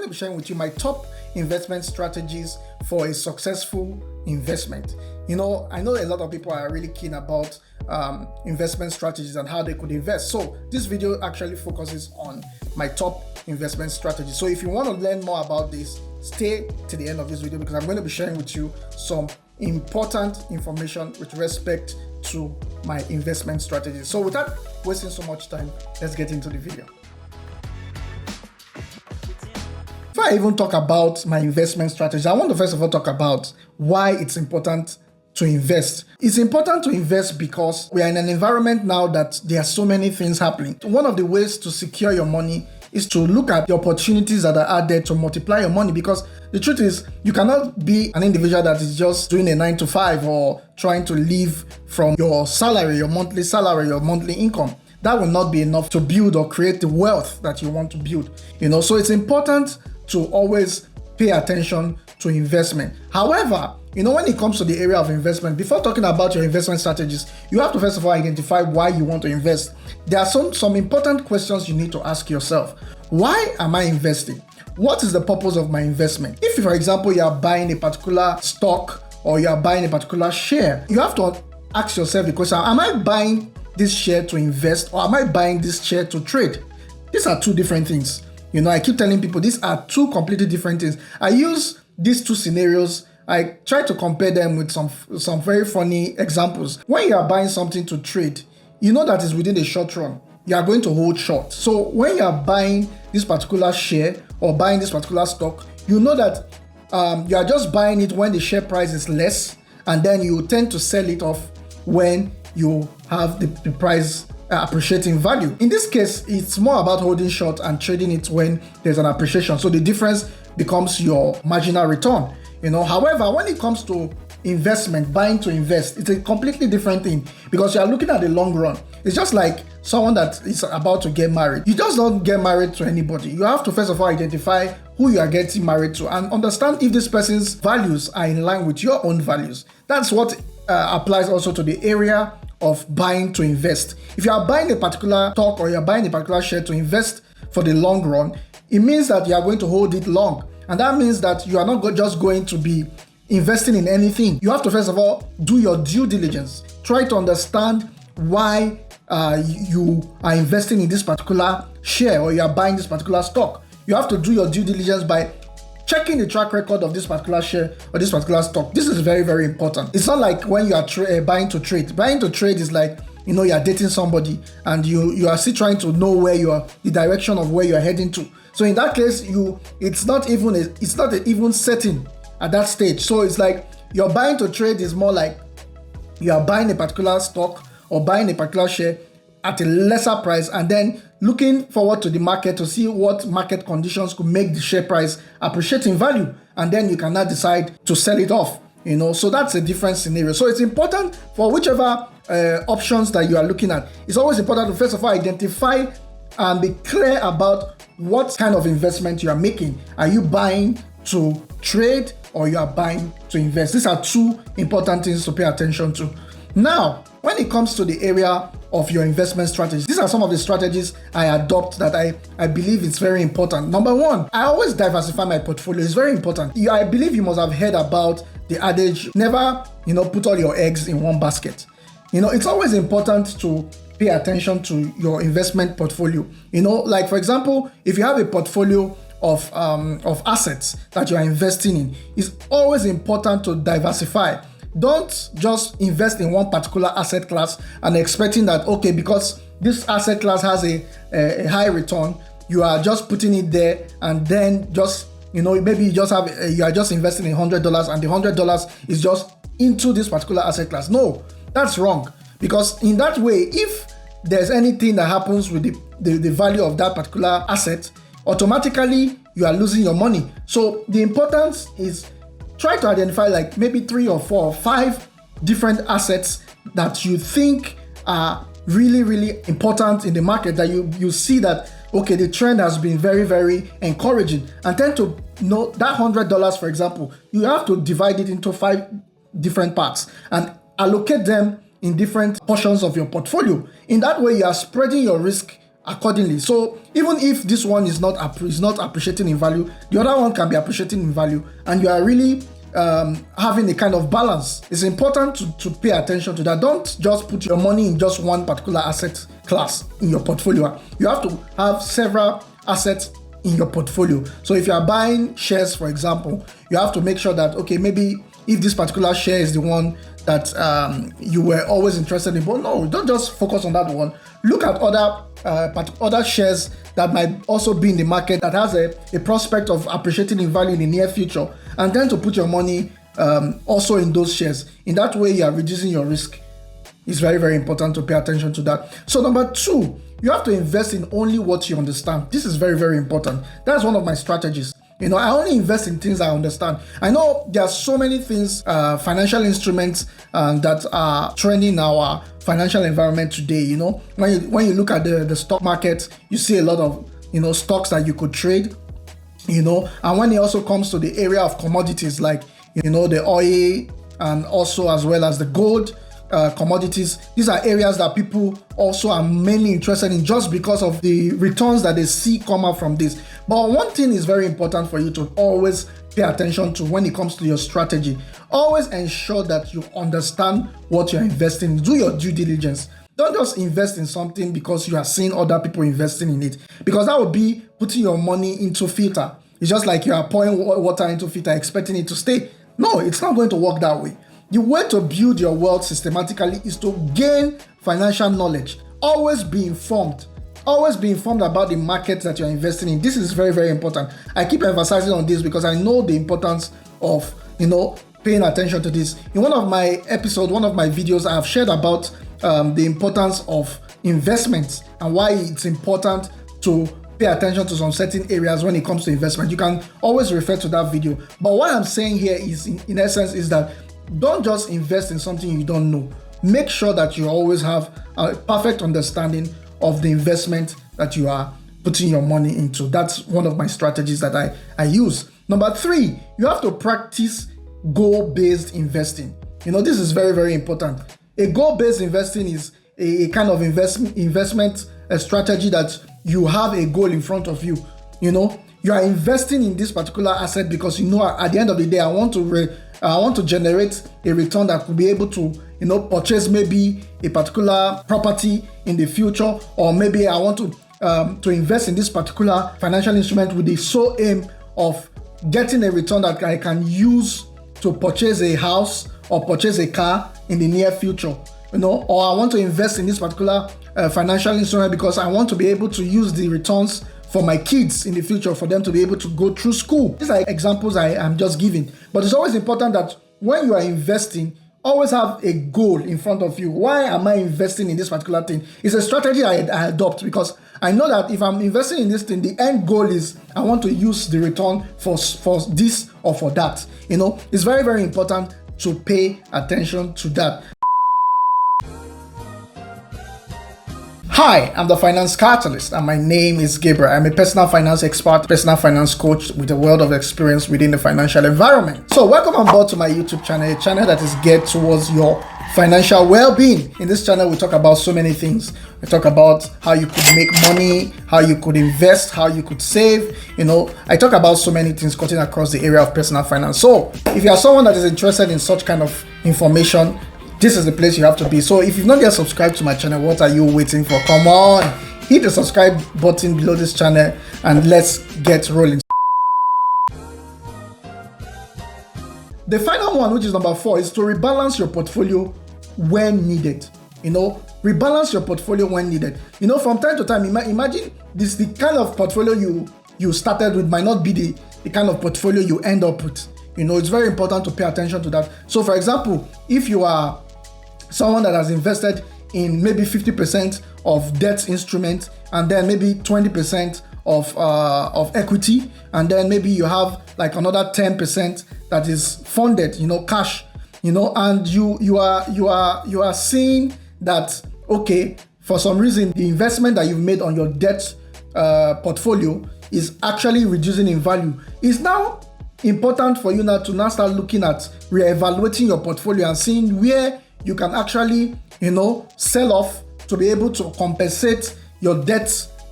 to be sharing with you my top investment strategies for a successful investment. I know a lot of people are really keen about investment strategies and how they could invest. So this video actually focuses on my top investment strategies. So if you want to learn more about this, stay to the end of this video because I'm going to be sharing with you some important information with respect to my investment strategies. So without wasting so much time, let's get into the video. Before I even talk about my investment strategy, I want to first of all talk about why it's important to invest. It's important to invest because we are in an environment now that there are so many things happening. One of the ways to secure your money is to look at the opportunities that are out there to multiply your money, because the truth is you cannot be an individual that is just doing a 9 to 5 or trying to live from your salary, your monthly salary, your monthly income. That will not be enough to build or create the wealth that you want to build. So it's important to always pay attention to investment. However, when it comes to the area of investment, before talking about your investment strategies, you have to first of all identify why you want to invest. There are some important questions you need to ask yourself. Why am I investing? What is the purpose of my investment? If, for example, you are buying a particular stock or you are buying a particular share, you have to ask yourself the question, am I buying this share to invest or am I buying this share to trade? These are two different things. I keep telling people these are two completely different things. I use these two scenarios. I try to compare them with some very funny examples. When you are buying something to trade, that is within the short run. You are going to hold short. So when you are buying this particular share or buying this particular stock, that you are just buying it when the share price is less, and then you tend to sell it off when you have the price appreciating value. In this case, it's more about holding short and trading it when there's an appreciation. So the difference becomes your marginal return. However, when it comes to investment, buying to invest, it's a completely different thing because you are looking at the long run. It's just like someone that is about to get married. You just don't get married to anybody. You have to first of all identify who you are getting married to and understand if this person's values are in line with your own values. That's what applies also to the area of buying to invest. If you are buying a particular stock or you are buying a particular share to invest for the long run, it means that you are going to hold it long. And that means that you are not just going to be investing in anything. You have to first of all do your due diligence. Try to understand why you are investing in this particular share or you are buying this particular stock. You have to do your due diligence by checking the track record of this particular share or this particular stock. This is very, very important. It's not like when you are buying to trade. Buying to trade is like, you are dating somebody and you are still trying to know the direction of where you are heading to. So in that case, it's not even setting at that stage. So it's like you're buying to trade is more like you are buying a particular stock or buying a particular share at a lesser price and then looking forward to the market to see what market conditions could make the share price appreciate in value. And then you can now decide to sell it off. So that's a different scenario. So it's important for whichever options that you are looking at. It's always important to first of all identify and be clear about what kind of investment you are making. Are you buying to trade or you are buying to invest? These are two important things to pay attention to. Now, when it comes to the area of your investment strategies, these are some of the strategies I adopt that I believe it's very important. Number one, I always diversify my portfolio. It's very important. I believe you must have heard about the adage, never, put all your eggs in one basket. It's always important to pay attention to your investment portfolio. Like for example, if you have a portfolio of assets that you are investing in, it's always important to diversify. Don't just invest in one particular asset class and expecting that, okay, because this asset class has a high return, you are just putting it there and then just, maybe you are just investing in $100 and the $100 is just into this particular asset class. No, that's wrong. Because in that way, if there's anything that happens with the value of that particular asset, automatically you are losing your money. So the importance is try to identify like maybe 3 or 4 or 5 different assets that you think are really, really important in the market that you see that, okay, the trend has been very, very encouraging. And tend to know that $100, for example, you have to divide it into 5 different parts and allocate them in different portions of your portfolio. In that way, you are spreading your risk accordingly. So even if this one is not appreciating in value, the other one can be appreciating in value, and you are really having a kind of balance. It's important to pay attention to that. Don't just put your money in just one particular asset class in your portfolio. You have to have several assets in your portfolio. So if you are buying shares, for example, you have to make sure that, okay, maybe if this particular share is the one that you were always interested in, but no, don't just focus on that one. Look at other shares that might also be in the market that has a prospect of appreciating in value in the near future, and then to put your money also in those shares. In that way, you are reducing your risk. It's very, very important to pay attention to that. So number 2, you have to invest in only what you understand. This is very, very important. That's one of my strategies. I only invest in things I understand. I know there are so many things, financial instruments that are trending in our financial environment today. When you look at the stock market, you see a lot of stocks that you could trade. And when it also comes to the area of commodities like the oil and also as well as the gold commodities, these are areas that people also are mainly interested in just because of the returns that they see come out from this. But one thing is very important for you to always pay attention to when it comes to your strategy. Always ensure that you understand what you're investing in. Do your due diligence. Don't just invest in something because you are seeing other people investing in it, because that would be putting your money into filter. It's just like you are pouring water into filter expecting it to stay. No, it's not going to work that way. The way to build your wealth systematically is to gain financial knowledge. Always be informed. Always be informed about the markets that you're investing in. This is very, very important. I keep emphasizing on this because I know the importance of, paying attention to this. In one of my episodes, one of my videos, I have shared about the importance of investments and why it's important to pay attention to some certain areas when it comes to investment. You can always refer to that video. But what I'm saying here is, in essence, is that don't just invest in something you don't know. Make sure that you always have a perfect understanding of the investment that you are putting your money into. That's one of my strategies that I use. Number 3, you have to practice goal-based investing. This is very, very important. A goal-based investing is a kind of investment strategy that you have a goal in front of you. You are investing in this particular asset because at the end of the day, I want to generate a return that could be able to, purchase maybe a particular property in the future, or maybe I want to invest in this particular financial instrument with the sole aim of getting a return that I can use to purchase a house or purchase a car in the near future. Or I want to invest in this particular financial instrument because I want to be able to use the returns for my kids in the future, for them to be able to go through school. These are examples I am just giving. But it's always important that when you are investing, always have a goal in front of you. Why am I investing in this particular thing? It's a strategy I adopt because I know that if I'm investing in this thing, the end goal is I want to use the return for this or for that. It's very, very important to pay attention to that. Hi, I'm the Finance Catalyst, and my name is Gabriel. I'm a personal finance expert, personal finance coach with a world of experience within the financial environment. So welcome on board to my YouTube channel, a channel that is geared towards your financial well-being. In this channel, we talk about so many things. We talk about how you could make money, how you could invest, how you could save. I talk about so many things cutting across the area of personal finance. So if you are someone that is interested in such kind of information, this is the place you have to be. So if you've not yet subscribed to my channel, what are you waiting for? Come on, hit the subscribe button below this channel and let's get rolling. The final one, which is number 4, is to rebalance your portfolio when needed. Rebalance your portfolio when needed. From time to time, imagine the kind of portfolio you started with might not be the kind of portfolio you end up with. It's very important to pay attention to that. So for example, if you are someone that has invested in maybe 50% of debt instrument and then maybe 20% of equity, and then maybe you have like another 10% that is funded, cash, and you are seeing that, okay, for some reason the investment that you've made on your debt portfolio is actually reducing in value. It's now important for you to start looking at reevaluating your portfolio and seeing where you can actually, sell off to be able to compensate your debt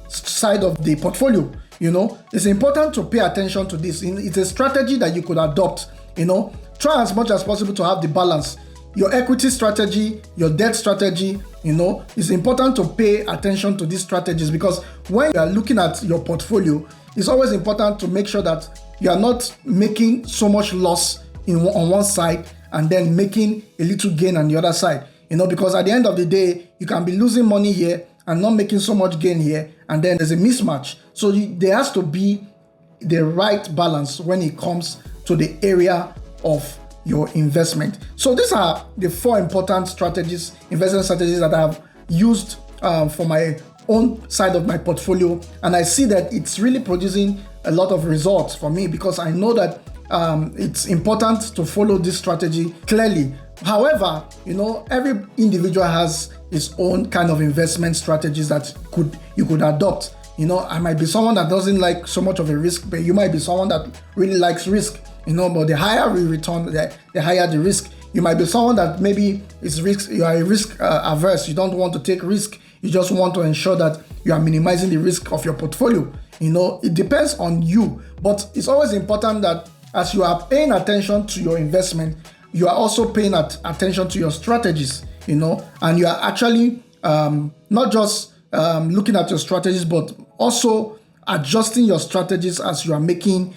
side of the portfolio. It's important to pay attention to this. It's a strategy that you could adopt. Try as much as possible to have the balance. Your equity strategy, your debt strategy, it's important to pay attention to these strategies, because when you are looking at your portfolio, it's always important to make sure that you are not making so much loss on one side and then making a little gain on the other side. Because at the end of the day, you can be losing money here and not making so much gain here, and then there's a mismatch. So there has to be the right balance when it comes to the area of your investment. So these are the 4 important investment strategies that I have used for my own side of my portfolio, and I see that it's really producing a lot of results for me, because I know that it's important to follow this strategy clearly. However, every individual has his own kind of investment strategies that you could adopt. I might be someone that doesn't like so much of a risk, but you might be someone that really likes risk. But the higher the return, the higher the risk. You might be someone that maybe is risk. You are a risk averse. You don't want to take risk. You just want to ensure that you are minimizing the risk of your portfolio. It depends on you, but it's always important that as you are paying attention to your investment, you are also paying attention to your strategies. And you are actually not just looking at your strategies, but also adjusting your strategies as you are making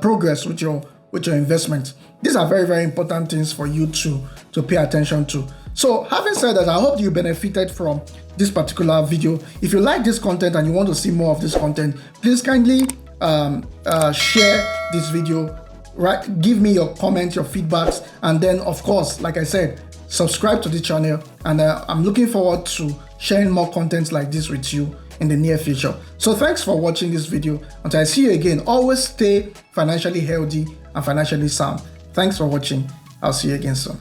progress with your investment. These are very, very important things for you to pay attention to. So having said that, I hope you benefited from this particular video. If you like this content and you want to see more of this content, please kindly share this video, right? Give me your comments, your feedbacks, and then of course, like I said, subscribe to the channel, and I'm looking forward to sharing more content like this with you in the near future. So thanks for watching this video. Until I see you again, always stay financially healthy and financially sound. Thanks for watching. I'll see you again soon.